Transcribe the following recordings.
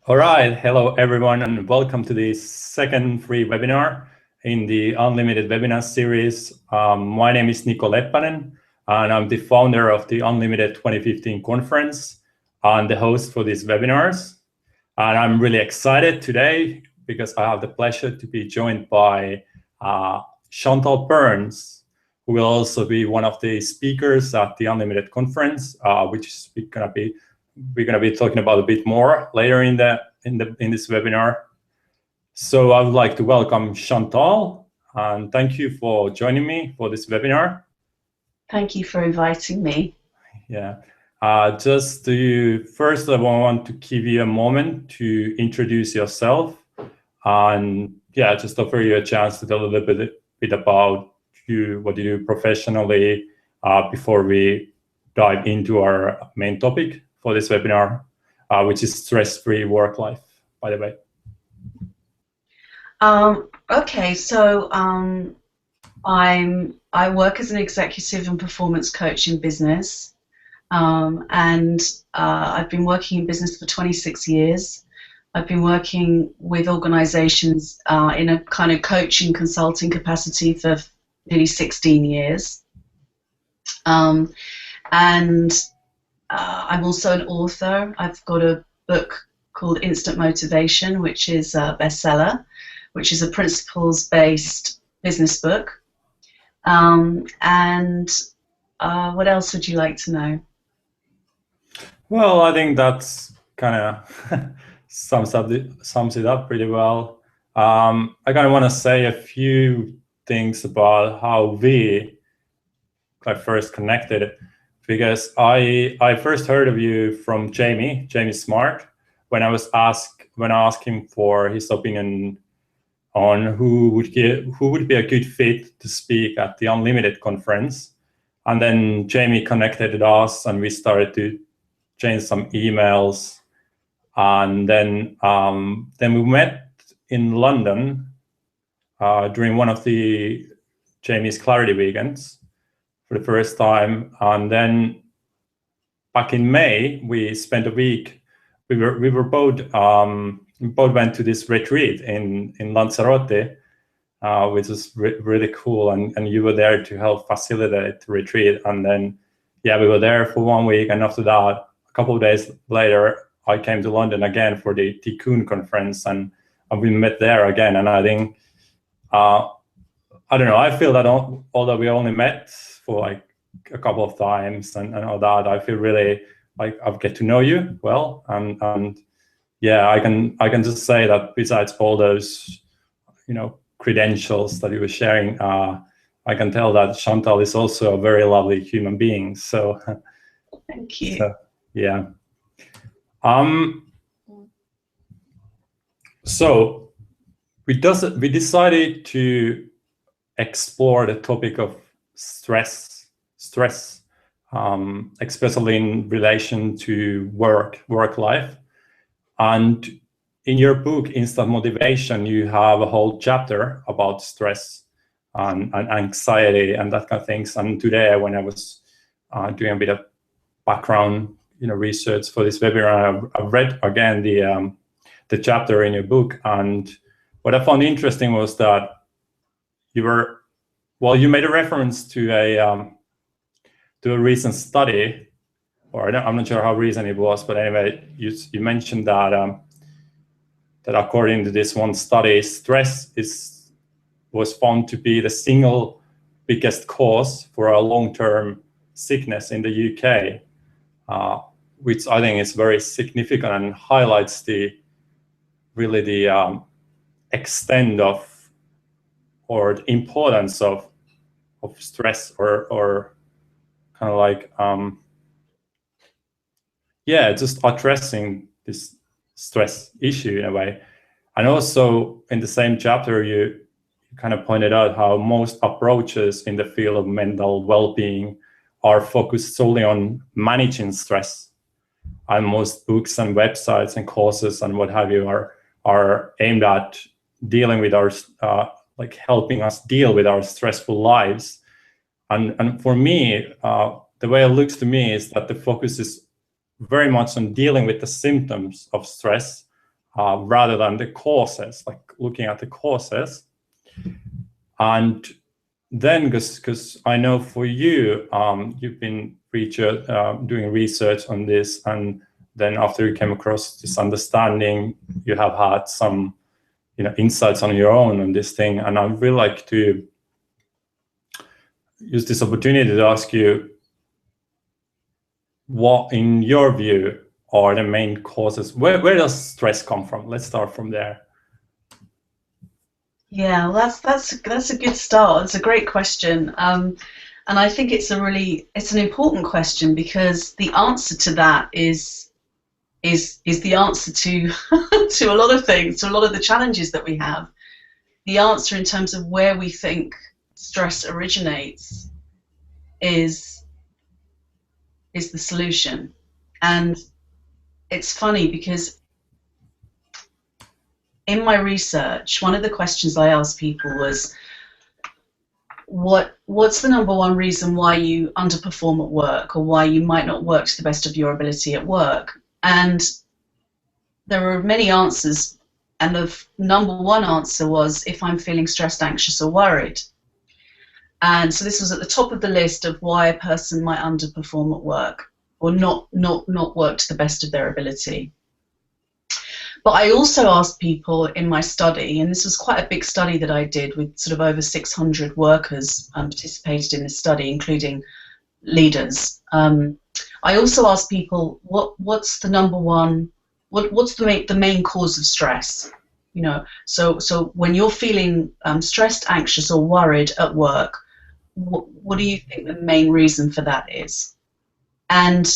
All right, hello everyone, and welcome to the second free webinar in the Unlimited Webinar series. My name is Niko Leppänen, and I'm the founder of the Unlimited 2015 conference and the host for these webinars. And I'm really excited today because I have the pleasure to be joined by Chantal Burns, who will also be one of the speakers at the Unlimited conference, which we're gonna be talking about a bit more later in this webinar. So I would like to welcome Chantal, and thank you for joining me for this webinar. Thank you for inviting me. Yeah. First, I want to give you a moment to introduce yourself, and yeah, just offer you a chance to tell a little bit about you, what you do professionally, before we dive into our main topic for this webinar, which is stress-free work life, by the way. Okay, so I work as an executive and performance coach in business, and I've been working in business for 26 years. I've been working with organizations in a kind of coaching consulting capacity for nearly 16 years. I'm also an author. I've got a book called Instant Motivation, which is a bestseller, which is a principles-based business book. What else would you like to know? Well, I think that's kind of sums it up pretty well. I kind of want to say a few things about how we first connected, because I first heard of you from Jamie Smart, when I asked him for his opinion on who would be a good fit to speak at the Unlimited conference. And then Jamie connected us, and we started to change some emails, and then we met in London during one of the Jamie's Clarity weekends for the first time. And then back in May, we spent a week. We both went to this retreat in Lanzarote, which was really cool. And you were there to help facilitate the retreat. And then, yeah, we were there for 1 week. And after that, a couple of days later, I came to London again for the Tikkun conference, and we met there again. And I think, I don't know, I feel that although we only met for like a couple of times and all that, I feel really like I've get to know you well. And yeah, I can just say that besides all those, credentials that you were sharing, I can tell that Chantal is also a very lovely human being. So thank you. So, yeah. So we decided to explore the topic of stress, especially in relation to work life. And in your book, Instant Motivation, you have a whole chapter about stress and anxiety and that kind of things. And today, when I was doing a bit of background, research for this webinar, I read again the chapter in your book. And what I found interesting was that you made a reference to a recent study, or I'm not sure how recent it was, but anyway, you mentioned that that according to this one study, stress was found to be the single biggest cause for a long-term sickness in the UK, which I think is very significant and highlights the extent of, or the importance of stress, or kind of like just addressing this stress issue in a way. And also in the same chapter, you kind of pointed out how most approaches in the field of mental well-being are focused solely on managing stress, and most books and websites and courses and what have you are aimed at dealing with our helping us deal with our stressful lives. And for me, the way it looks to me is that the focus is very much on dealing with the symptoms of stress rather than the causes, like looking at the causes. And then, because I know for you, you've been doing research on this, and then after you came across this understanding, you have had some, insights on your own on this thing. And I would really like to use this opportunity to ask you, what, in your view, are the main causes? Where does stress come from? Let's start from there. Yeah, well, that's a good start. It's a great question, and I think it's an important question, because the answer to that is the answer to to a lot of things, to a lot of the challenges that we have. The answer in terms of where we think stress originates is the solution. And it's funny, because in my research, one of the questions I asked people was, what's the number one reason why you underperform at work, or why you might not work to the best of your ability at work? And there were many answers, and the number one answer was, if I'm feeling stressed, anxious, or worried. And so this was at the top of the list of why a person might underperform at work, or not work to the best of their ability. But I also asked people in my study, and this was quite a big study that I did with sort of over 600 workers participated in this study, including leaders. I also asked people, what's the number one, what's the main cause of stress? So when you're feeling stressed, anxious, or worried at work, what do you think the main reason for that is? And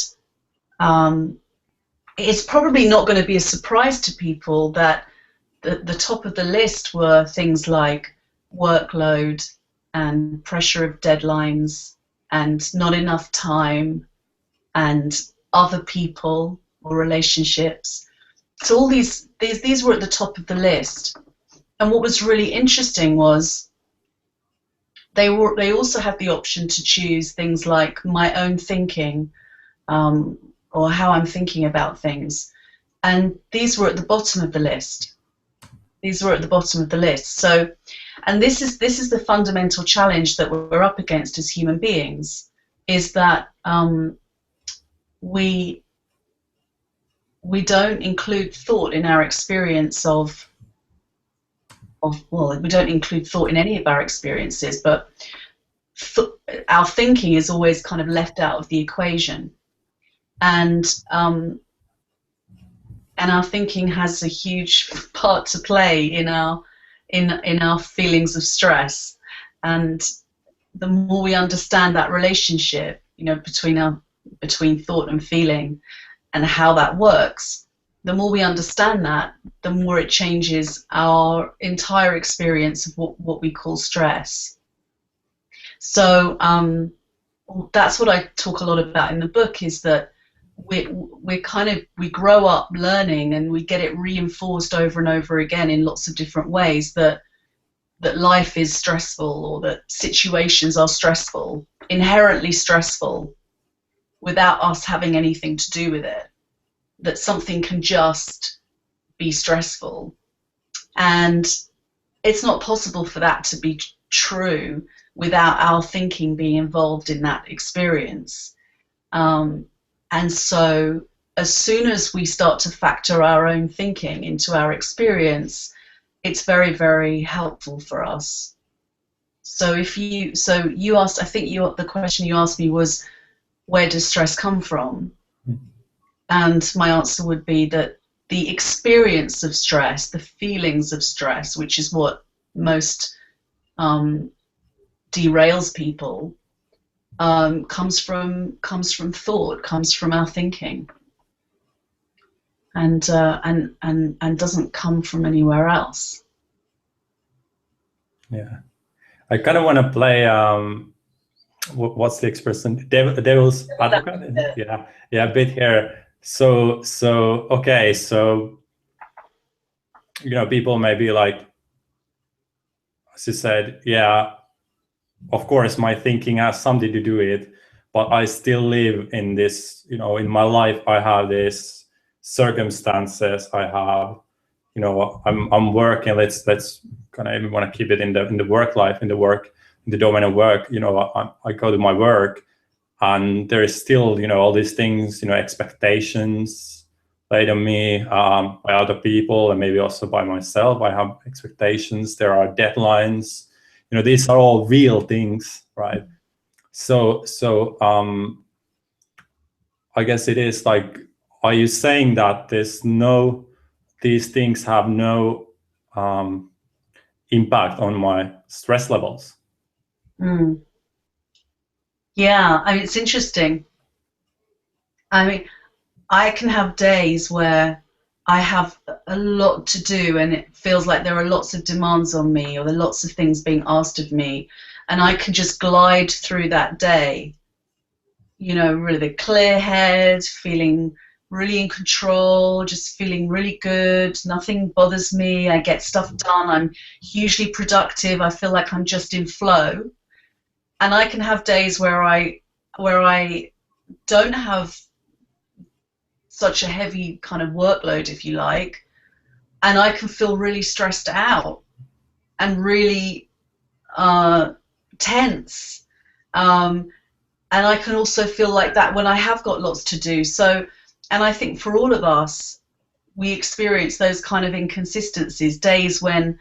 it's probably not going to be a surprise to people that the top of the list were things like workload and pressure of deadlines and not enough time and other people or relationships. So all these were at the top of the list. And what was really interesting was they also had the option to choose things like my own thinking, or how I'm thinking about things. And these were at the bottom of the list. These were at the bottom of the list. So, and this is the fundamental challenge that we're up against as human beings, is that we don't include thought in our experience of well, we don't include thought in any of our experiences, but our thinking is always kind of left out of the equation. And our thinking has a huge part to play in our feelings of stress. And the more we understand that relationship, between thought and feeling, and how that works, the more we understand that, the more it changes our entire experience of what we call stress. So that's what I talk a lot about in the book, is that we grow up learning, and we get it reinforced over and over again in lots of different ways, that life is stressful, or that situations are stressful, inherently stressful, without us having anything to do with it, that something can just be stressful. And it's not possible for that to be true without our thinking being involved in that experience. And so as soon as we start to factor our own thinking into our experience, it's very, very helpful for us. So you asked, I think the question you asked me was, where does stress come from? And my answer would be that the experience of stress, the feelings of stress, which is what most derails people, comes from thought, comes from our thinking, and doesn't come from anywhere else. Yeah, I kind of want to play. What's the expression? Devil's advocate. Yeah, a bit here. So okay, so people may be like, as you said, yeah, of course my thinking has something to do with it, but I still live in this, in my life I have these circumstances, I have I'm working. Let's kind of even want to keep it in the work life, in the domain of work. I go to my work, and there is still all these things, expectations laid on me by other people, and maybe also by myself. I have expectations. There are deadlines. These are all real things, right? So I guess it is like, are you saying that these things have no impact on my stress levels? Mm. Yeah, I mean, it's interesting. I mean, I can have days where I have a lot to do and it feels like there are lots of demands on me, or there are lots of things being asked of me, and I can just glide through that day, really clear head, feeling really in control, just feeling really good. Nothing bothers me. I get stuff done. I'm hugely productive. I feel like I'm just in flow. And I can have days where I don't have such a heavy kind of workload, if you like, and I can feel really stressed out and really tense. And I can also feel like that when I have got lots to do. So, and I think for all of us, we experience those kind of inconsistencies, days when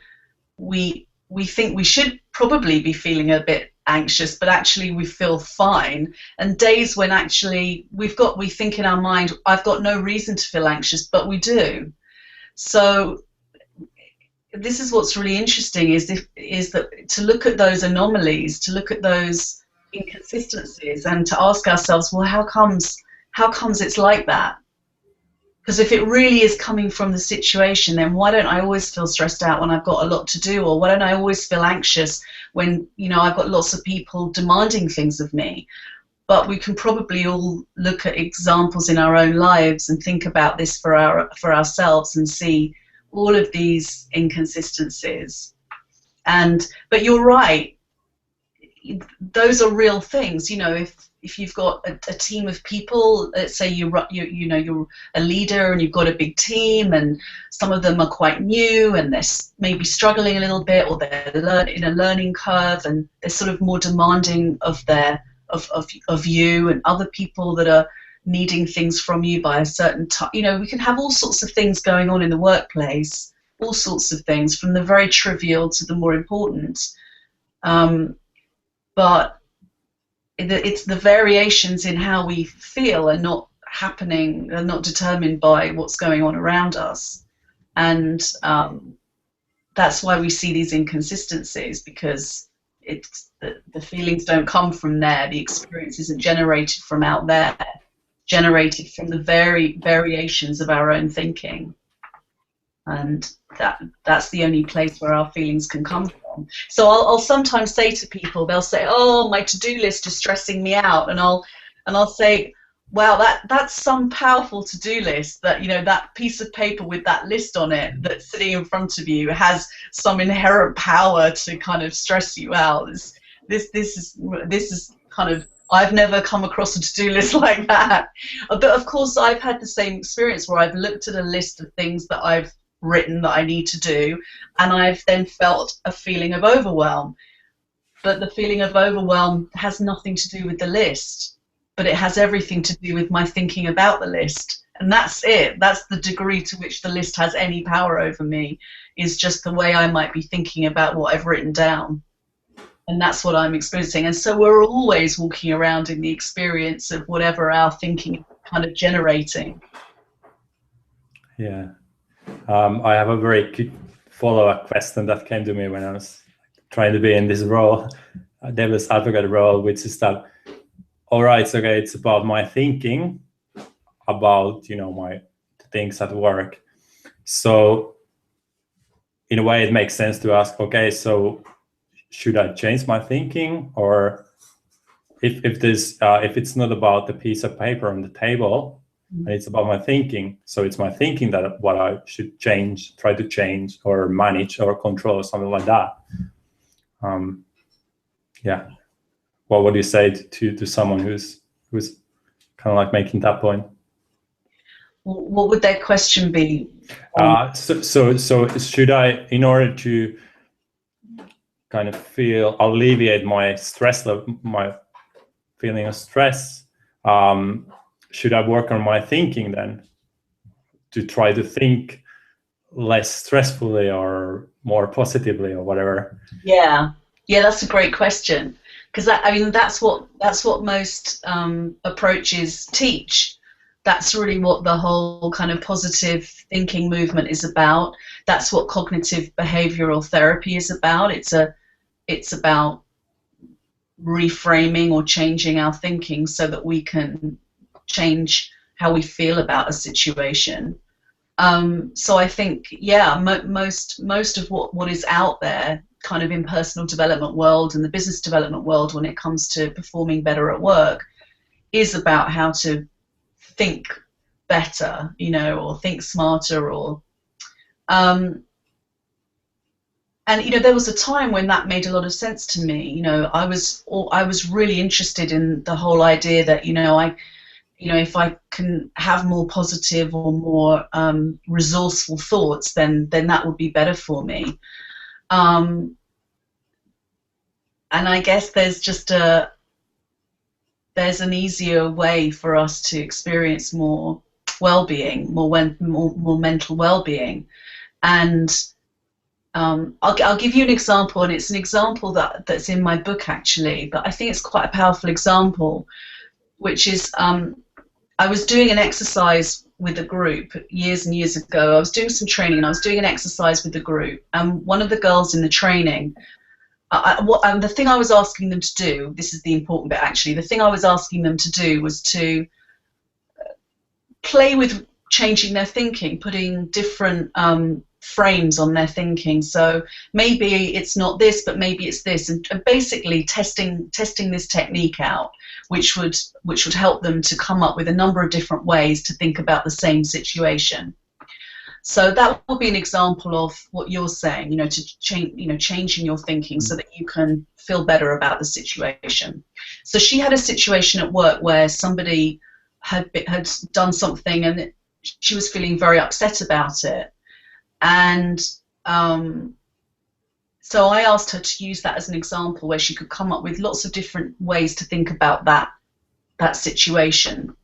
we think we should probably be feeling a bit anxious, but actually we feel fine, and days when actually we think in our mind, I've got no reason to feel anxious, but we do. So this is what's really interesting, is that to look at those anomalies, to look at those inconsistencies, and to ask ourselves, well, how comes it's like that? Because if it really is coming from the situation, then why don't I always feel stressed out when I've got a lot to do? Or why don't I always feel anxious when, I've got lots of people demanding things of me? But we can probably all look at examples in our own lives and think about this for ourselves and see all of these inconsistencies. But you're right, those are real things. If you've got a team of people, let's say you're a leader and you've got a big team, and some of them are quite new and they're maybe struggling a little bit, or they're in a learning curve, and they're sort of more demanding of you, and other people that are needing things from you by a certain time. We can have all sorts of things going on in the workplace, all sorts of things, from the very trivial to the more important. But it's the variations in how we feel are not determined by what's going on around us, and that's why we see these inconsistencies, because the feelings don't come from there, the experience isn't generated from out there, generated from the variations of our own thinking. And that's the only place where our feelings can come from. So I'll sometimes say to people, they'll say, "Oh, my to-do list is stressing me out," and I'll say, "Wow, that's some powerful to-do list. That that piece of paper with that list on it that's sitting in front of you has some inherent power to kind of stress you out. This is kind of, I've never come across a to-do list like that." But of course, I've had the same experience where I've looked at a list of things that I've written that I need to do, and I've then felt a feeling of overwhelm. But the feeling of overwhelm has nothing to do with the list, but it has everything to do with my thinking about the list. And that's it. That's the degree to which the list has any power over me, is just the way I might be thinking about what I've written down. And that's what I'm experiencing. And so we're always walking around in the experience of whatever our thinking is kind of generating. Yeah. I have a very quick follow-up question that came to me when I was trying to be in this role, devil's advocate role, which is that, all right, so okay, it's about my thinking about my things at work. So in a way, it makes sense to ask, okay, so should I change my thinking? Or if it's not about the piece of paper on the table, and it's about my thinking, so it's my thinking that what I should change, try to change, or manage, or control, or something like that. Yeah. What would you say to someone who's kind of like making that point? What would their question be? So should I, in order to kind of alleviate my stress, my feeling of stress, should I work on my thinking then to try to think less stressfully or more positively or whatever? Yeah, yeah, that's a great question because I mean that's what most approaches teach. That's really what the whole kind of positive thinking movement is about. That's what cognitive behavioral therapy is about. It's about reframing or changing our thinking so that we can change how we feel about a situation. So I think, yeah, most of what is out there, kind of in personal development world and the business development world, when it comes to performing better at work, is about how to think better, or think smarter, or and there was a time when that made a lot of sense to me. I was really interested in the whole idea that if I can have more positive or more resourceful thoughts, then that would be better for me. And I guess there's an easier way for us to experience more well-being, more mental well-being. And I'll give you an example, and it's an example that's in my book actually, but I think it's quite a powerful example, which is I was doing an exercise with a group years and years ago. I was doing some training and I was doing an exercise with the group, and one of the girls in the training, the thing I was asking them to do, this is the important bit actually, the thing I was asking them to do was to play with changing their thinking, putting different frames on their thinking. So maybe it's not this, but maybe it's this, and basically testing this technique out, which would help them to come up with a number of different ways to think about the same situation. So that will be an example of what you're saying, to changing your thinking so that you can feel better about the situation. So she had a situation at work where somebody had done something and she was feeling very upset about it. And so I asked her to use that as an example where she could come up with lots of different ways to think about that situation.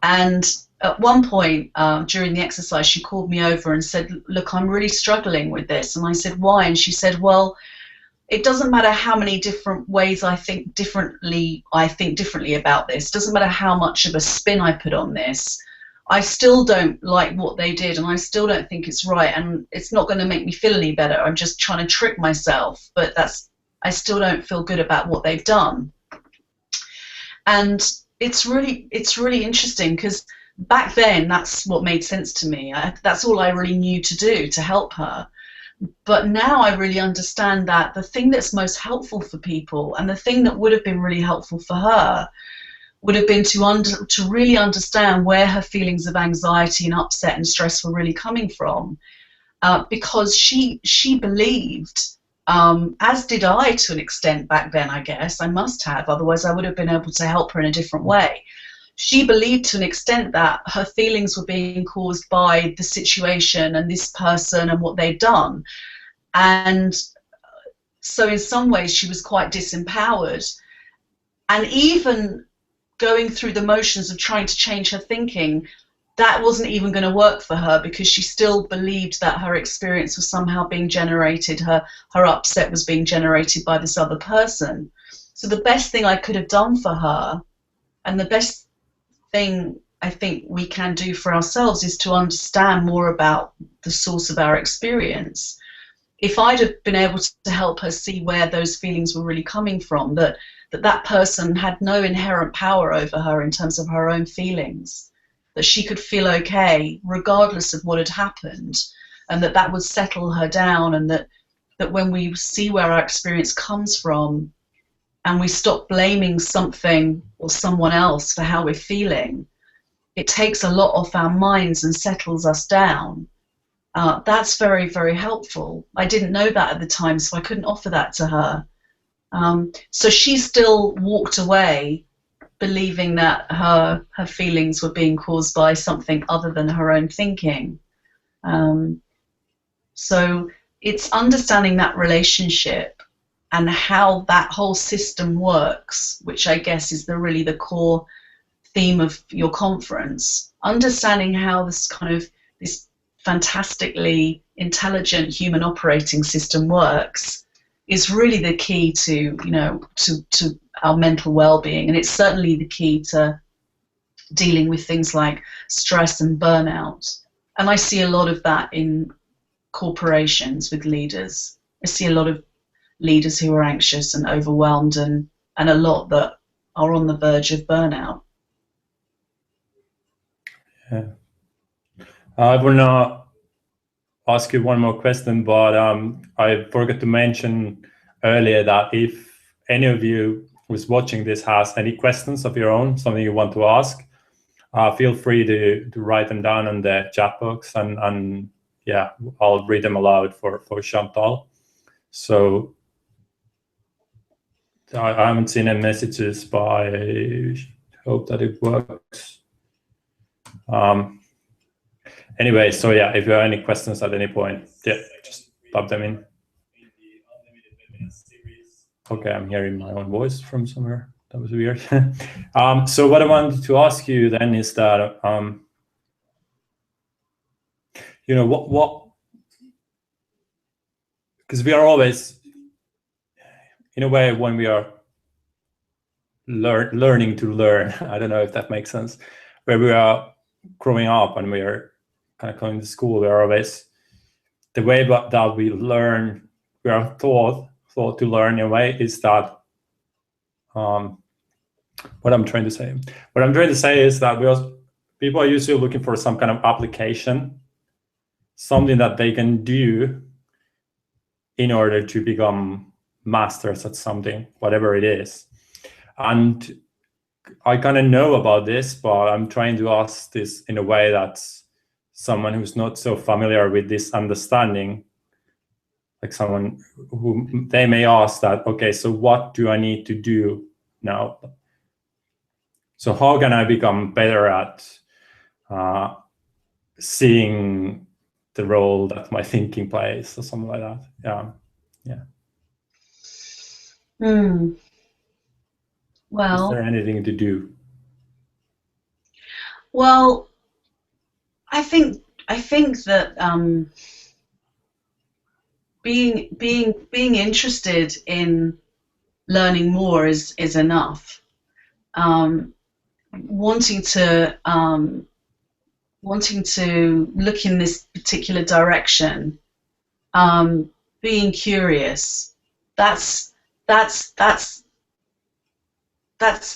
And at one point during the exercise, she called me over and said, "Look, I'm really struggling with this." And I said, "Why?" And she said, "Well, it doesn't matter how many different ways I think differently about this. It doesn't matter how much of a spin I put on this. I still don't like what they did, and I still don't think it's right, and it's not going to make me feel any better. I'm just trying to trick myself, but I still don't feel good about what they've done." And it's really interesting because back then that's what made sense to me. That's all I really knew to do to help her. But now I really understand that the thing that's most helpful for people, and the thing that would have been really helpful for her, would have been to really understand where her feelings of anxiety and upset and stress were really coming from, because she believed, as did I to an extent back then, I guess. I must have, otherwise I would have been able to help her in a different way. She believed to an extent that her feelings were being caused by the situation and this person and what they'd done. And so in some ways she was quite disempowered. And even going through the motions of trying to change her thinking, that wasn't even going to work for her because she still believed that her experience was somehow being generated, her upset was being generated by this other person. So the best thing I could have done for her, and the best thing I think we can do for ourselves, is to understand more about the source of our experience. If I'd have been able to help her see where those feelings were really coming from, that person had no inherent power over her in terms of her own feelings, that she could feel okay regardless of what had happened, and that would settle her down, and that when we see where our experience comes from and we stop blaming something or someone else for how we're feeling, it takes a lot off our minds and settles us down. That's very, very helpful. I didn't know that at the time, so I couldn't offer that to her. So she still walked away believing that her feelings were being caused by something other than her own thinking. So it's understanding that relationship and how that whole system works, which I guess is really the core theme of your conference. Understanding how this fantastically intelligent human operating system works is really the key to to our mental well-being, and it's certainly the key to dealing with things like stress and burnout. And I see a lot of that in corporations with leaders. I see a lot of leaders who are anxious and overwhelmed, and a lot that are on the verge of burnout. Yeah. I will now ask you one more question, but I forgot to mention earlier that if any of you who's watching this has any questions of your own, something you want to ask, feel free to write them down in the chat box, and yeah, I'll read them aloud for Chantal. So I haven't seen any messages, but I hope that it works. Anyway, so yeah, if you have any questions at any point, yeah, just pop them in. Okay, I'm hearing my own voice from somewhere. That was weird. So what I wanted to ask you then is that, you know, what, because we are always, in a way, when we are learning to learn, I don't know if that makes sense, where we are growing up and we are kind of going to school, we are always, the way that we learn, we are taught to learn in a way is that, what I'm trying to say is that people are usually looking for some kind of application, something that they can do in order to become masters at something, whatever it is. And I kind of know about this, but I'm trying to ask this in a way that's someone who's not so familiar with this understanding, like someone who they may ask that, okay, so what do I need to do now? So how can I become better at seeing the role that my thinking plays, or something like that? Yeah. Well, is there anything to do? Well, I think that being interested in learning more is enough. Wanting to look in this particular direction, being curious, that's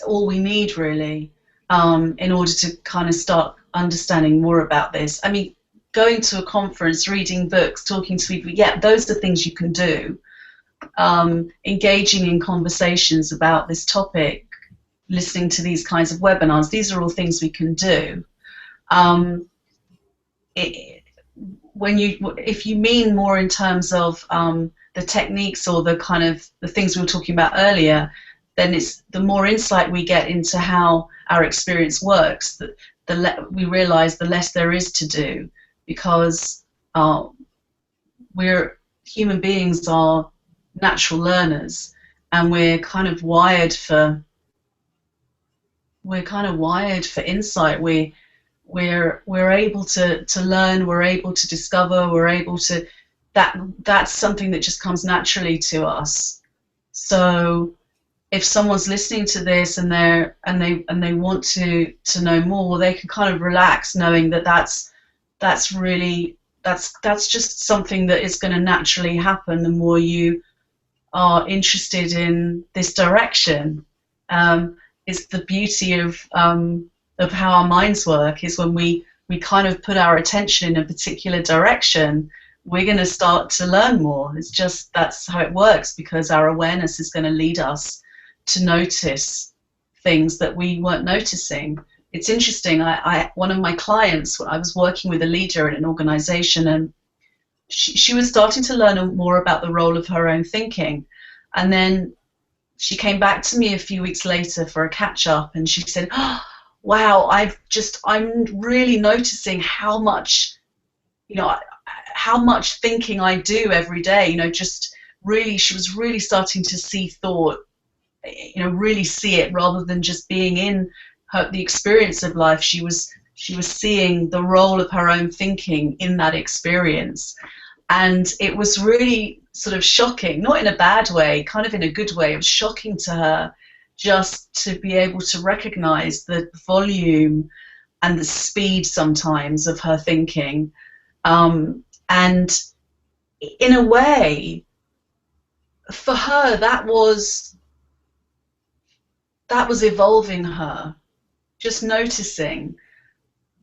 all we need, really, in order to kind of start understanding more about this. I mean, going to a conference, reading books, talking to people, yeah, those are things you can do. Engaging in conversations about this topic, listening to these kinds of webinars, these are all things we can do. If you mean more in terms of the techniques or the kind of the things we were talking about earlier, then it's the more insight we get into how our experience works, we realize the less there is to do, because human beings are natural learners, and we're kind of wired for insight. We're able to learn, we're able to discover, we're able to, that's something that just comes naturally to us. So if someone's listening to this and they want to know more, they can kind of relax knowing that that's just something that is going to naturally happen the more you are interested in this direction. It's the beauty of how our minds work, is when we kind of put our attention in a particular direction, we're going to start to learn more. It's just, that's how it works, because our awareness is going to lead us to notice things that we weren't noticing. It's interesting, one of my clients, I was working with a leader in an organization, and she was starting to learn more about the role of her own thinking, and then she came back to me a few weeks later for a catch up, and she said, oh, wow, I'm really noticing how much, you know, how much thinking I do every day, you know, just really, she was really starting to see thought, you know, really see it rather than just being in the experience of life. She was seeing the role of her own thinking in that experience. And it was really sort of shocking, not in a bad way, kind of in a good way. It was shocking to her just to be able to recognize the volume and the speed sometimes of her thinking. And in a way, for her, that was evolving her, just noticing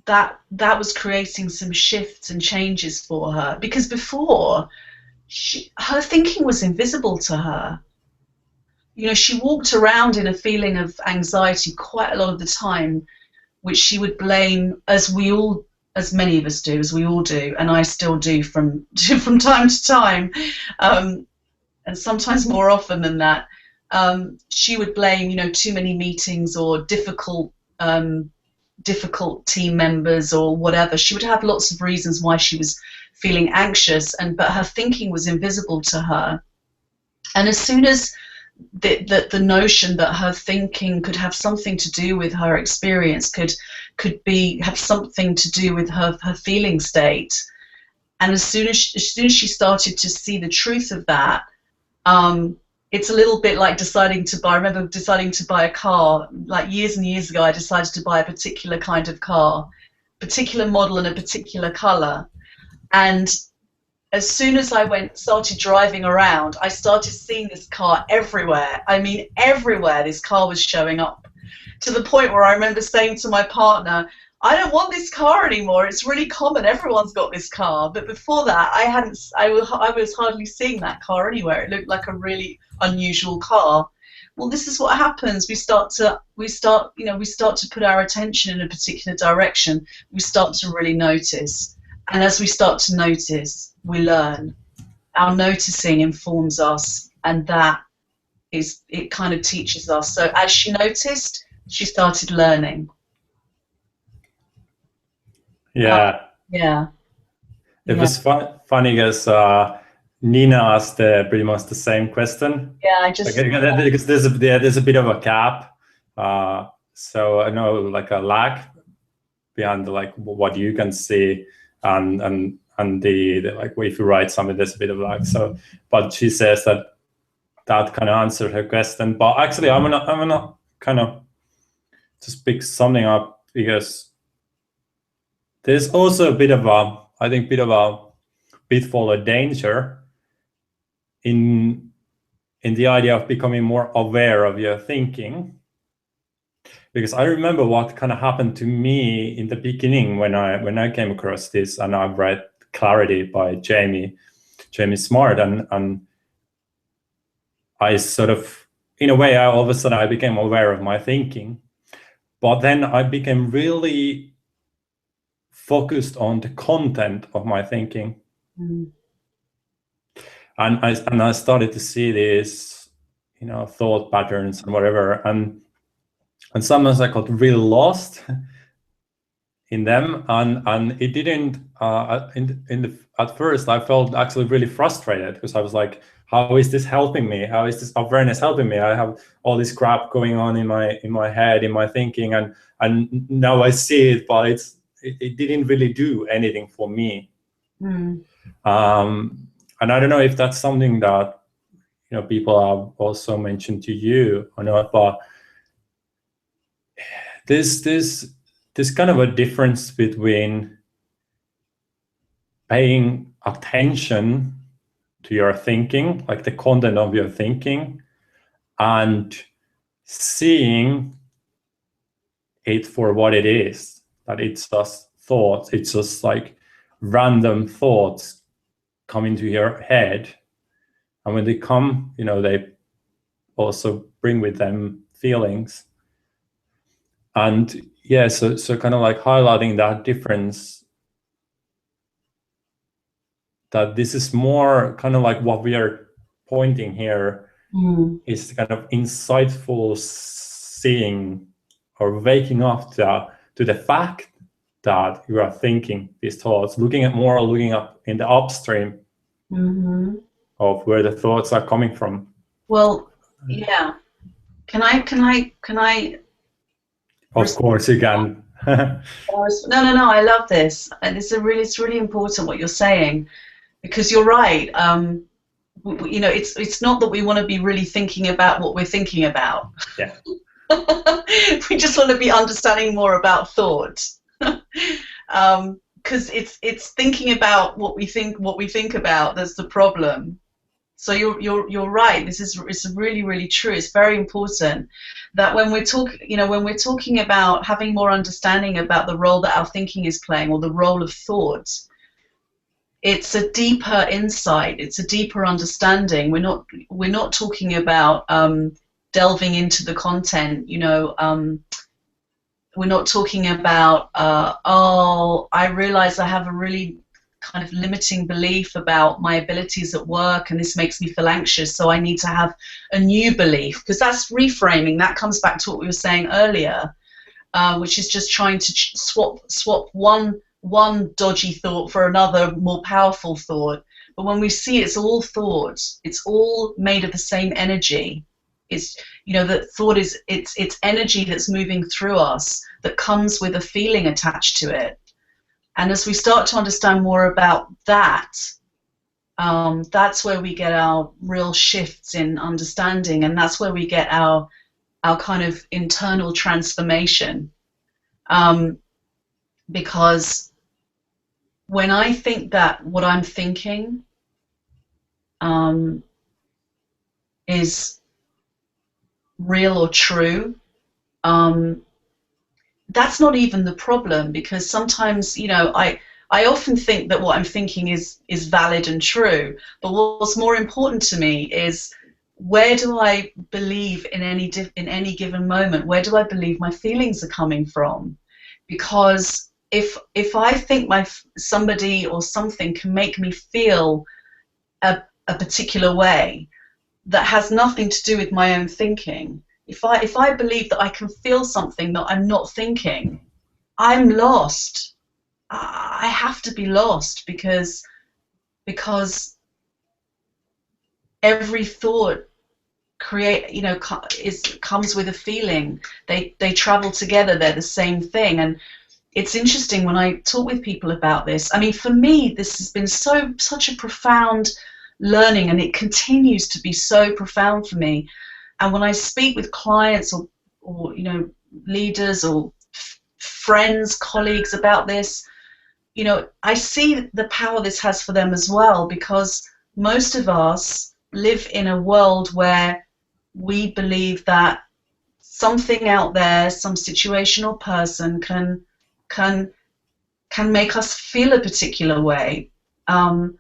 that was creating some shifts and changes for her, because before her thinking was invisible to her. You know, she walked around in a feeling of anxiety quite a lot of the time, which she would blame, as many of us do, as we all do, and I still do from time to time, and sometimes more often than that. She would blame, you know, too many meetings or difficult team members or whatever. She would have lots of reasons why she was feeling anxious, but her thinking was invisible to her. And as soon as the notion that her thinking could have something to do with her experience, could have something to do with her feeling state, and as soon as she started to see the truth of that, it's a little bit like deciding to buy. I remember deciding to buy a car, like years and years ago. I decided to buy a particular kind of car, particular model and a particular color. And as soon as I started driving around, I started seeing this car everywhere. I mean, everywhere this car was showing up, to the point where I remember saying to my partner, I don't want this car anymore. It's really common. Everyone's got this car. But before that, I was hardly seeing that car anywhere. It looked like a really unusual car. Well, this is what happens. We start to put our attention in a particular direction. We start to really notice. And as we start to notice, we learn. Our noticing informs us, and it kind of teaches us. So as she noticed, she started learning. Yeah. Yeah. It Yeah. was funny because Nina asked pretty much the same question. Yeah. I just. Because there's a bit of a gap. So I know like a lag behind like what you can see and the like if you write something, there's a bit of lag. So, but she says that kind of answered her question. But actually, I'm gonna kind of just pick something up, because there's also a bit of a pitfall or danger in the idea of becoming more aware of your thinking. Because I remember what kind of happened to me in the beginning when I came across this, and I've read Clarity by Jamie Smart, and I sort of, in a way, all of a sudden I became aware of my thinking, but then I became really focused on the content of my thinking. Mm. And I started to see these, thought patterns and whatever, and sometimes I got really lost in them, and it didn't. At first, I felt actually really frustrated, because I was like, "How is this helping me? How is this awareness helping me? I have all this crap going on in my head, in my thinking, and now I see it, but it didn't really do anything for me." Mm. And I don't know if that's something that people have also mentioned to you or not, but there's kind of a difference between paying attention to your thinking, like the content of your thinking, and seeing it for what it is, that it's just thoughts, it's just like random thoughts come into your head. And when they come, they also bring with them feelings. And yeah, so kind of like highlighting that difference, that this is more kind of like what we are pointing here Mm. It's kind of insightful seeing or waking up to the fact that you are thinking these thoughts, looking up in the upstream Hmm. of where the thoughts are coming from. Well, yeah. Can I Of course you can. No. I love this, and it's really important what you're saying, because you're right. You know, it's not that we want to be really thinking about what we're thinking about. Yeah. We just want to be understanding more about thought, because it's thinking about what we think about that's the problem. So you're right. It's really true. It's very important that when when we're talking about having more understanding about the role that our thinking is playing, or the role of thought, it's a deeper insight. It's a deeper understanding. We're not talking about delving into the content. We're not talking about oh, I realize I have a really kind of limiting belief about my abilities at work, and this makes me feel anxious, so I need to have a new belief, because that's reframing. That comes back to what we were saying earlier, which is just trying to swap one dodgy thought for another more powerful thought. But when we see it's all thought, it's all made of the same energy. It's, that thought is it's energy that's moving through us, that comes with a feeling attached to it. And as we start to understand more about that, that's where we get our real shifts in understanding, and that's where we get our kind of internal transformation. Because when I think that what I'm thinking is real or true, that's not even the problem, because sometimes, I often think that what I'm thinking is valid and true, but what's more important to me is, where do I believe in any given moment? Where do I believe my feelings are coming from? Because if I think somebody or something can make me feel a particular way that has nothing to do with my own thinking, if I believe that I can feel something that I'm not thinking, I'm lost. I have to be lost, because every thought comes with a feeling. They travel together. They're the same thing. And it's interesting when I talk with people about this. I mean, for me, this has been such a profound learning, and it continues to be so profound for me. And when I speak with clients or leaders or friends, colleagues about this, I see the power this has for them as well, because most of us live in a world where we believe that something out there, some situation or person can make us feel a particular way. And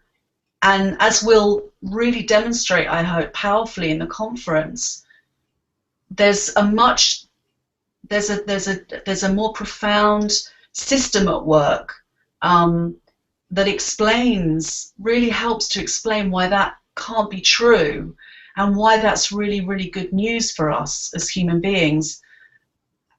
as we'll really demonstrate, I hope, powerfully in the conference, there's a more profound system at work that really helps to explain why that can't be true, and why that's really good news for us as human beings,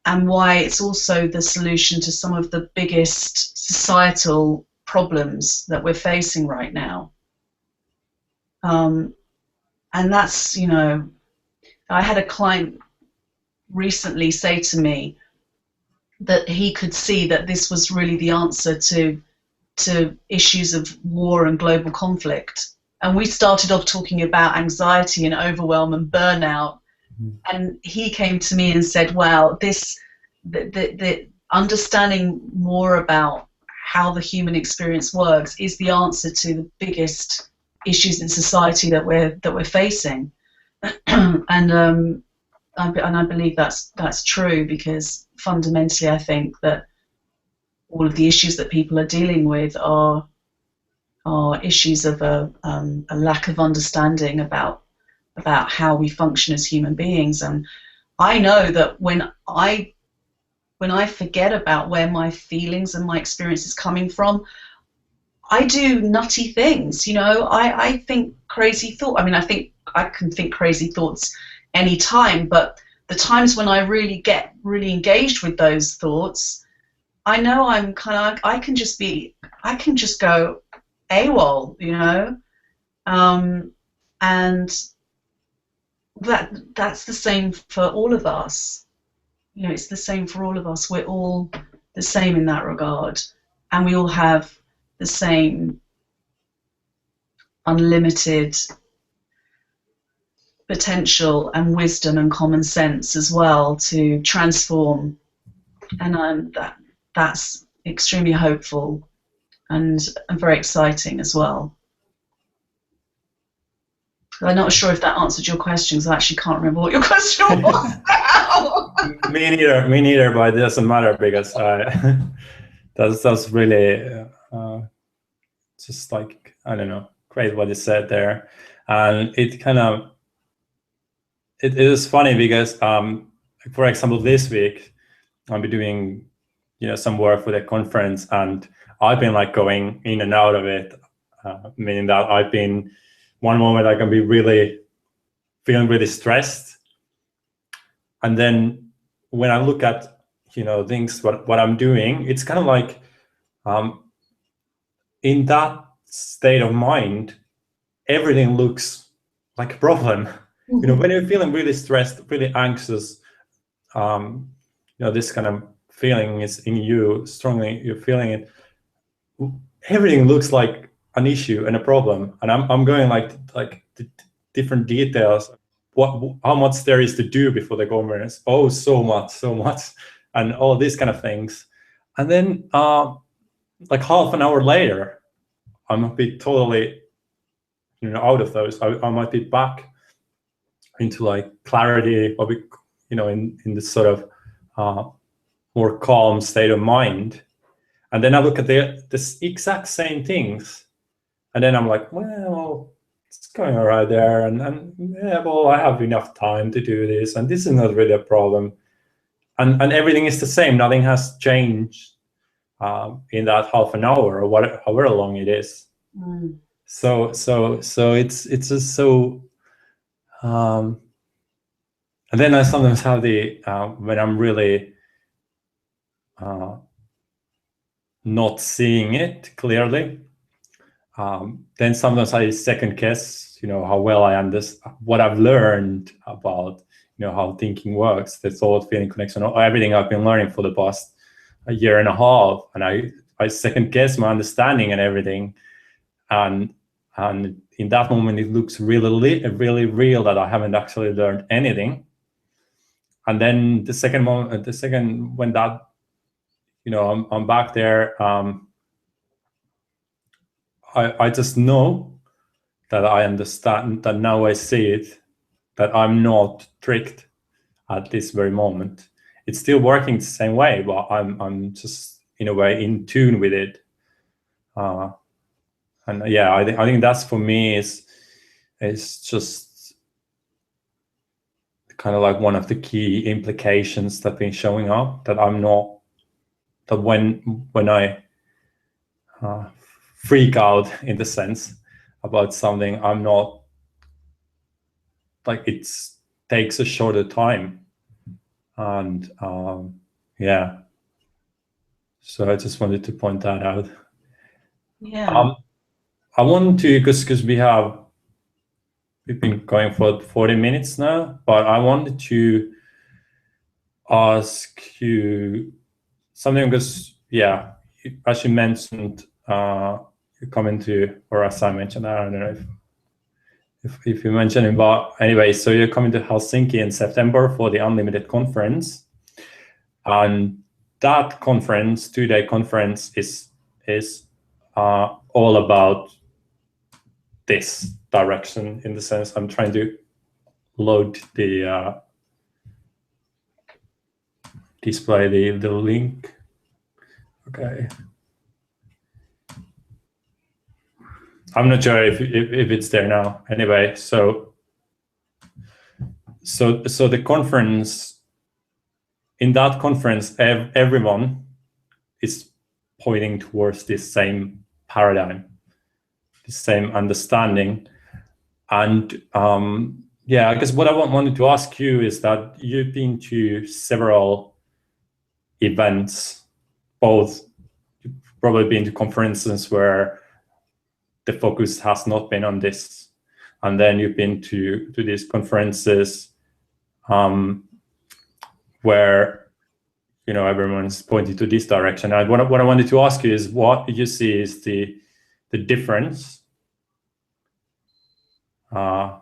and why it's also the solution to some of the biggest societal problems that we're facing right now. And that's, I had a client recently say to me that he could see that this was really the answer to issues of war and global conflict. And we started off talking about anxiety and overwhelm and burnout. And he came to me and said, well, the understanding more about how the human experience works is the answer to the biggest issues in society that we're facing. And I believe that's true, because fundamentally I think that all of the issues that people are dealing with are issues of a lack of understanding about how we function as human beings. And I know that when I forget about where my feelings and my experience is coming from, I do nutty things. I think crazy thoughts. I mean, I think I can think crazy thoughts anytime, but the times when I really get really engaged with those thoughts, I know I'm kind of, I can just go AWOL, you know, and that's the same for all of us. You know, it's the same for all of us. We're all the same in that regard, and we all have the same unlimited potential and wisdom and common sense as well to transform, and that's extremely hopeful and very exciting as well. I'm not sure if that answered your question, because I actually can't remember what your question was now. Me neither, but it doesn't matter, because that's really just like, I don't know, great what you said there. And it kind of, it is funny because, for example, this week I'll be doing, some work for the conference, and I've been like going in and out of it, meaning that I've been, one moment I can be feeling really stressed, and then when I look at things what I'm doing, it's kind of like, in that state of mind, everything looks like a problem. Mm-hmm. When you're feeling really stressed, really anxious, this kind of feeling is in you strongly, you're feeling it, everything looks like an issue and a problem. And I'm going like the different details, how much there is to do before the conference. Oh, so much, and all these kind of things. And then like half an hour later, I'm a bit totally out of those. I might be back into like clarity, or in this sort of more calm state of mind. And then I look at this exact same things, and then I'm like, well, it's going all right there, and yeah, well, I have enough time to do this, and this is not really a problem, and everything is the same. Nothing has changed in that half an hour, or however long it is. Mm. So it's just so. And then I sometimes have the when I'm really not seeing it clearly, then sometimes I second guess, how well I understand what I've learned about, how thinking works, the thought, feeling, connection, everything I've been learning for the past a year and a half, and I second guess my understanding and everything, and in that moment it looks really real that I haven't actually learned anything. And then the second when that, I'm back there, I just know that I understand, that now I see it, that I'm not tricked at this very moment. It's still working the same way, but I'm just in a way in tune with it. And yeah, I think that's, for me, is just kind of like one of the key implications that been showing up, that I'm not, that when I freak out, in the sense, about something, I'm not like, it takes a shorter time. And yeah, so I just wanted to point that out. Yeah. I want to, because we've been going for 40 minutes now, but I wanted to ask you something, because yeah, as you mentioned, you're coming to, or as I mentioned, I don't know if you mentioned it, but anyway, so you're coming to Helsinki in September for the Unlimited conference, and that conference, 2-day conference, is all about this direction, in the sense, I'm trying to load the display the link. Okay. I'm not sure if it's there now. Anyway, so the conference, in that conference, everyone is pointing towards this same paradigm, the same understanding. And yeah, I guess what I wanted to ask you is that you've been to several events, both you've probably been to conferences where the focus has not been on this, and then you've been to these conferences where everyone's pointing to this direction. And what I wanted to ask you is, what you see is the difference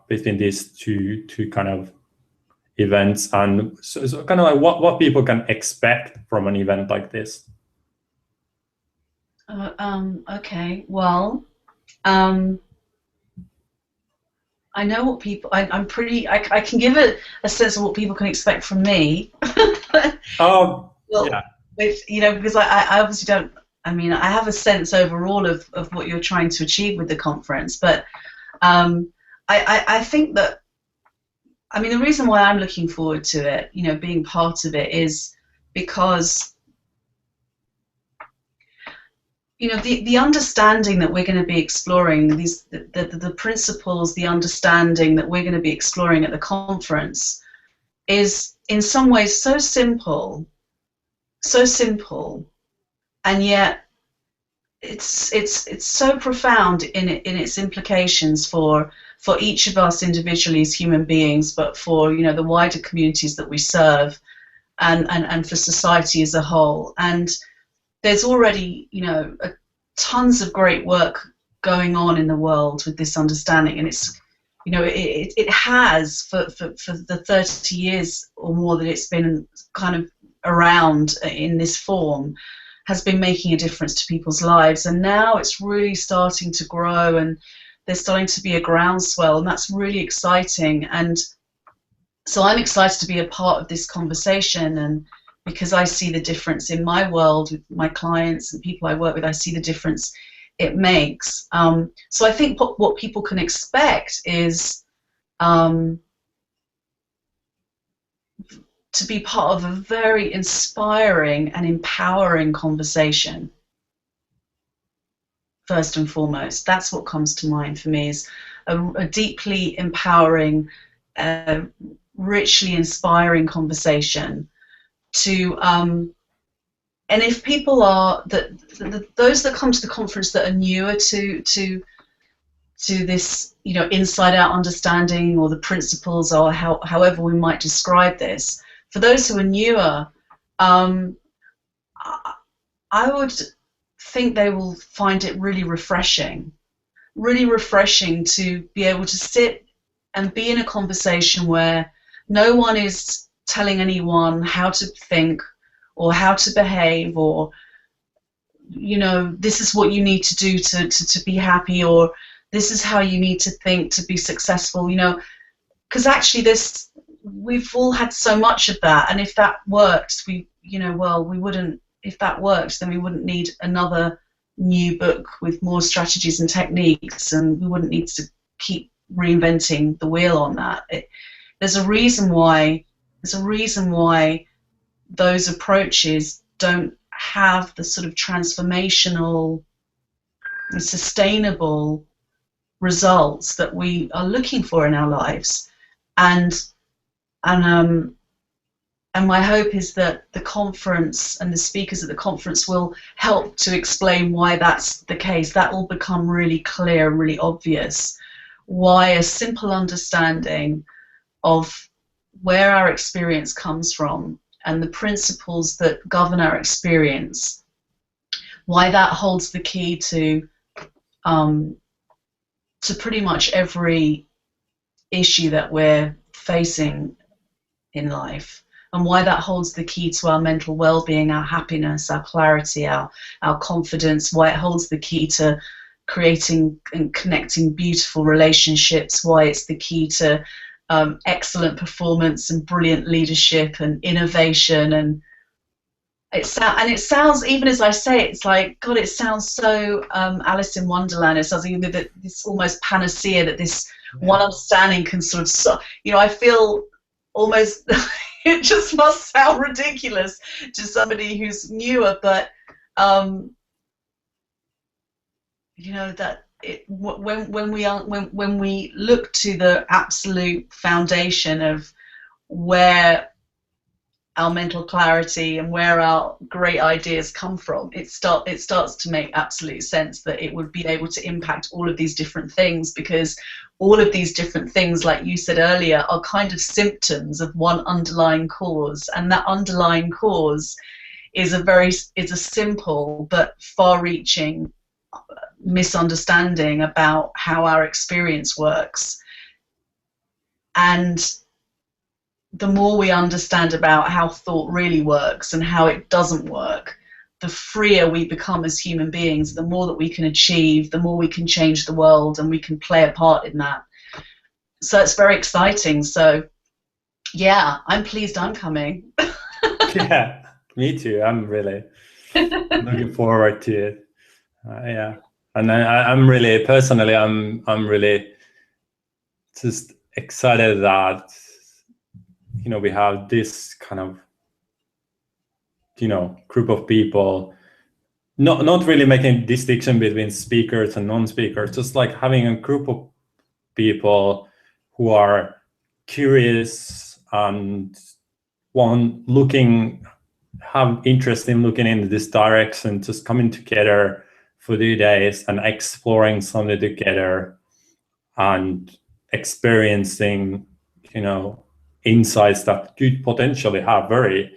between these two kind of events, and so kind of like what people can expect from an event like this. Okay, well, I know what people. I'm pretty. I can give a sense of what people can expect from me. Oh, Well, yeah. because I obviously don't. I mean, I have a sense overall of what you're trying to achieve with the conference, but I think that. I mean, the reason why I'm looking forward to it, being part of it, is because the understanding that we're going to be exploring, the principles, the understanding that we're going to be exploring at the conference is in some ways so simple, and yet it's so profound in its implications for each of us individually as human beings, but for the wider communities that we serve, and for society as a whole. And there's already tons of great work going on in the world with this understanding, and it's it has for the 30 years or more that it's been kind of around in this form, has been making a difference to people's lives. And now it's really starting to grow, and there's starting to be a groundswell, and that's really exciting. And so I'm excited to be a part of this conversation, and because I see the difference in my world with my clients and people I work with, I see the difference it makes. So I think what people can expect is to be part of a very inspiring and empowering conversation. First and foremost, that's what comes to mind for me, is a deeply empowering, richly inspiring conversation. And if people are those that come to the conference that are newer to this, inside out understanding, or the principles, or however we might describe this, for those who are newer, I would think they will find it really refreshing to be able to sit and be in a conversation where no one is telling anyone how to think or how to behave, or this is what you need to do to be happy, or this is how you need to think to be successful, because actually we've all had so much of that, and if that worked, we wouldn't. If that worked, then we wouldn't need another new book with more strategies and techniques, and we wouldn't need to keep reinventing the wheel on that. There's a reason why those approaches don't have the sort of transformational and sustainable results that we are looking for in our lives. And my hope is that the conference and the speakers at the conference will help to explain why that's the case. That will become really clear, really obvious, why a simple understanding of where our experience comes from and the principles that govern our experience, why that holds the key to pretty much every issue that we're facing in life, and why that holds the key to our mental well-being, our happiness, our clarity, our confidence, why it holds the key to creating and connecting beautiful relationships, why it's the key to excellent performance and brilliant leadership and innovation. And it sounds, even as I say it, it's like, God, it sounds so Alice in Wonderland. It sounds like this almost panacea that this one understanding can sort of, I feel almost, it just must sound ridiculous to somebody who's newer, but that when we look to the absolute foundation of where our mental clarity and where our great ideas come from, it starts to make absolute sense that it would be able to impact all of these different things, because all of these different things, like you said earlier, are kind of symptoms of one underlying cause, and that underlying cause is a simple but far-reaching misunderstanding about how our experience works. And the more we understand about how thought really works and how it doesn't work, the freer we become as human beings, the more that we can achieve, the more we can change the world, and we can play a part in that. So it's very exciting. So yeah, I'm pleased I'm coming. Yeah, me too. I'm really looking forward to it. Yeah, and I'm really personally, I'm really just excited that we have this kind of group of people, not really making distinction between speakers and non-speakers, just like having a group of people who are curious and have interest in looking in this direction, just coming together for 2 days and exploring something together and experiencing insights that could potentially have very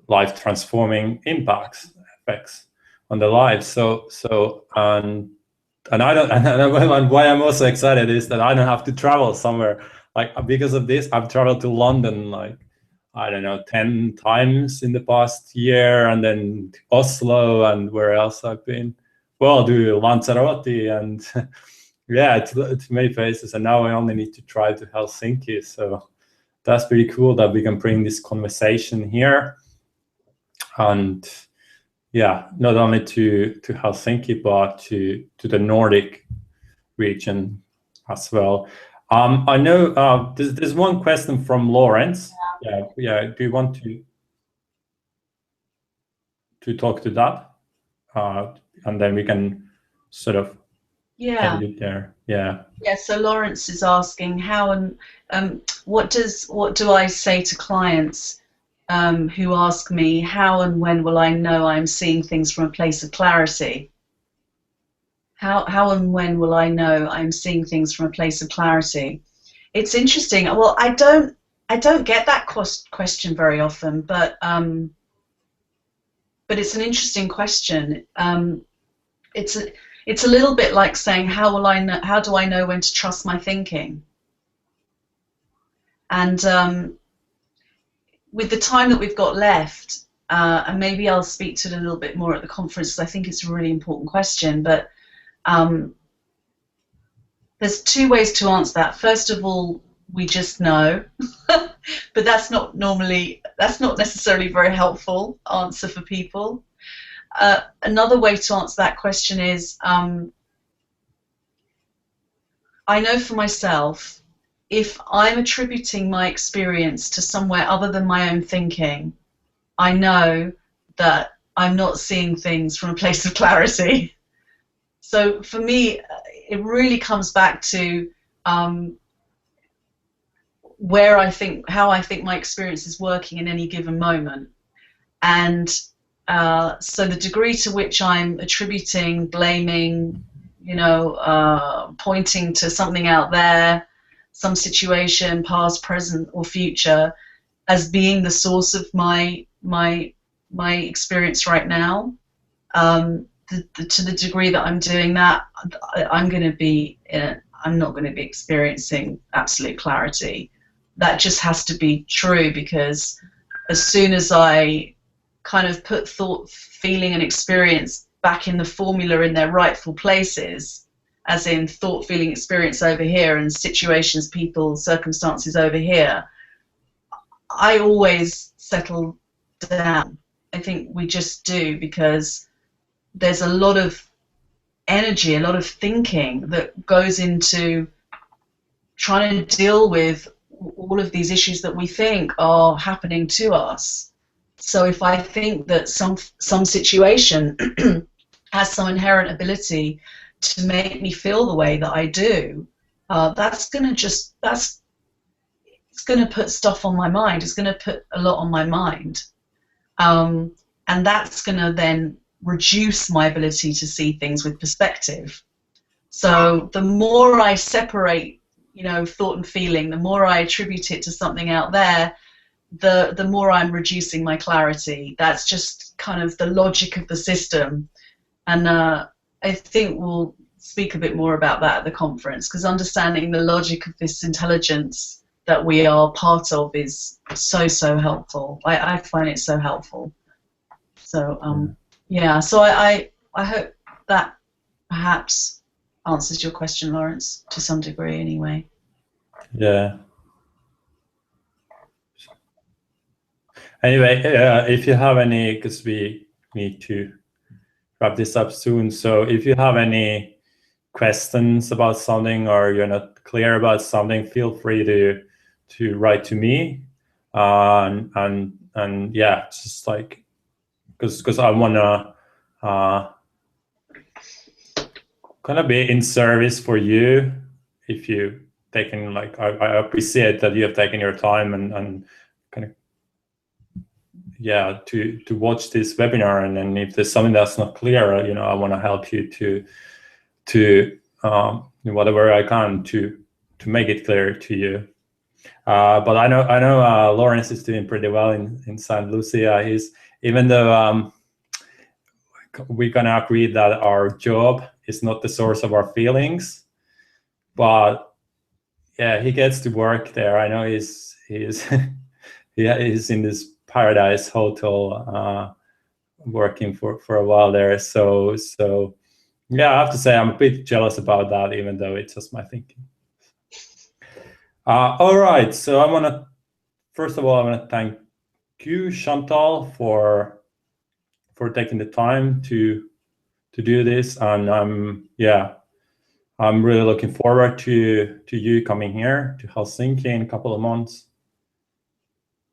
life transforming effects on the lives. So and I don't and why I'm also excited is that I don't have to travel somewhere. Like, because of this, I've traveled to London like, I don't know, 10 times in the past year, and then Oslo, and where else I've been. Well, to Lanzarote and yeah, to many places. And now I only need to drive to Helsinki. So that's pretty cool that we can bring this conversation here. And yeah, not only to Helsinki, but to the Nordic region as well. I know there's one question from Lawrence. Yeah. Do you want to talk to that? And then we can sort of end it there. Yeah. Yeah. So Lawrence is asking how and what do I say to clients who ask me how and when will I know I'm seeing things from a place of clarity? How and when will I know I'm seeing things from a place of clarity? It's interesting. Well, I don't get that question very often, but it's an interesting question. It's a little bit like saying how do I know when to trust my thinking? And with the time that we've got left, and maybe I'll speak to it a little bit more at the conference, because I think it's a really important question, but there's 2 ways to answer that. First of all, we just know, but that's not necessarily a very helpful answer for people. Another way to answer that question is, I know for myself, if I'm attributing my experience to somewhere other than my own thinking, I know that I'm not seeing things from a place of clarity. So for me, it really comes back to how I think my experience is working in any given moment. And so the degree to which I'm attributing, blaming, pointing to something out there, some situation, past, present, or future, as being the source of my experience right now, to the degree that I'm doing that, I'm not going to be experiencing absolute clarity. That just has to be true, because as soon as I kind of put thought, feeling, and experience back in the formula in their rightful places, as in thought, feeling, experience over here, and situations, people, circumstances over here, I always settle down. I think we just do, because there's a lot of energy, a lot of thinking that goes into trying to deal with all of these issues that we think are happening to us. So if I think that some situation has some inherent ability to make me feel the way that I do, that's going to it's going to put stuff on my mind. It's going to put a lot on my mind. And that's going to then reduce my ability to see things with perspective. So the more I separate, thought and feeling, the more I attribute it to something out there, the more I'm reducing my clarity. That's just kind of the logic of the system. And I think we'll speak a bit more about that at the conference, because understanding the logic of this intelligence that we are part of is so helpful. I find it so helpful. So yeah, so I hope that perhaps answers your question, Lawrence, to some degree anyway. Yeah. Anyway, if you have any, because we need to wrap this up soon, so if you have any questions about something or you're not clear about something, feel free to write to me. And yeah, just like, because I wanna kind of be in service for you. If you taken, like, I appreciate that you have taken your time and kind of, yeah, to watch this webinar, and then if there's something that's not clear, I want to help you to whatever I can to make it clear to you. But I know Lawrence is doing pretty well in St. Lucia. He's, even though we're gonna agree that our job is not the source of our feelings, but yeah, he gets to work there. I know he's he's in this paradise hotel working for a while there. So yeah, I have to say I'm a bit jealous about that, even though it's just my thinking. All right, so first of all, I want to thank you, Chantal, for taking the time to do this, and I'm really looking forward to you coming here to Helsinki in a couple of months.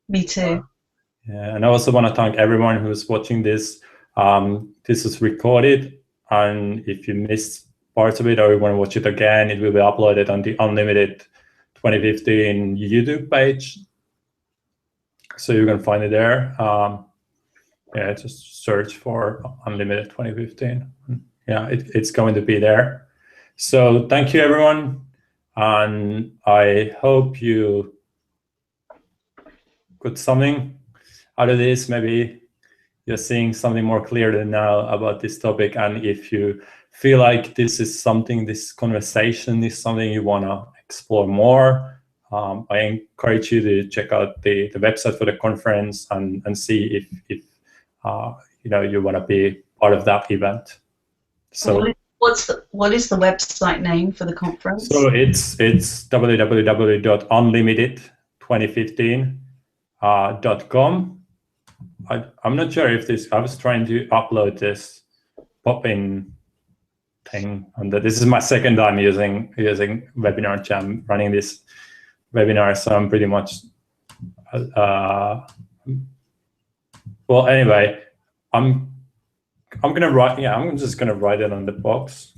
Me too. Yeah, and I also want to thank everyone who's watching this. This is recorded, and if you missed parts of it or you want to watch it again, it will be uploaded on the Unlimited 2015 YouTube page. So you can find it there. Yeah, just search for Unlimited 2015. Yeah, it's going to be there. So thank you, everyone. And I hope you got something out of this. Maybe you're seeing something more clearly now about this topic. And if you feel like this conversation is something you want to explore more, I encourage you to check out the website for the conference and see if you want to be part of that event. So what is the website name for the conference? So it's www.unlimited2015.com. I'm not sure if I was trying to upload this pop-in thing, and this is my second time using Webinar Jam, running this webinar, so I'm pretty much well, anyway, I'm gonna write. Yeah, I'm just gonna write it on the box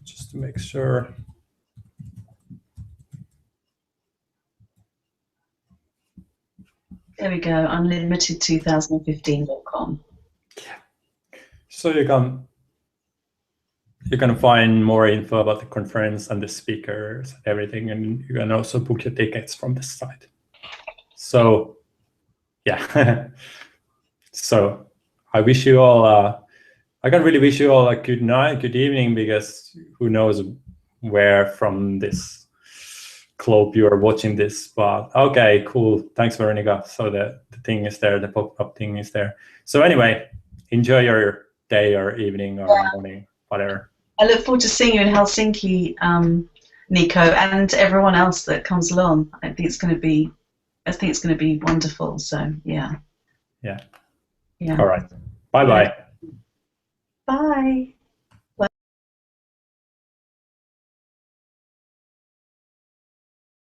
just to make sure. There we go. Unlimited2015.com. Yeah. So you can find more info about the conference and the speakers, everything, and you can also book your tickets from the site. So yeah. So I wish you all, I can really wish you all a good night, good evening, because who knows where from this globe you are watching this. But okay, cool. Thanks, Veronica. So the thing is there, the pop-up thing is there. So anyway, enjoy your day or evening or morning, whatever. I look forward to seeing you in Helsinki, Nico, and everyone else that comes along. I think it's going to be wonderful. So yeah. Yeah. All right. Bye-bye. Bye.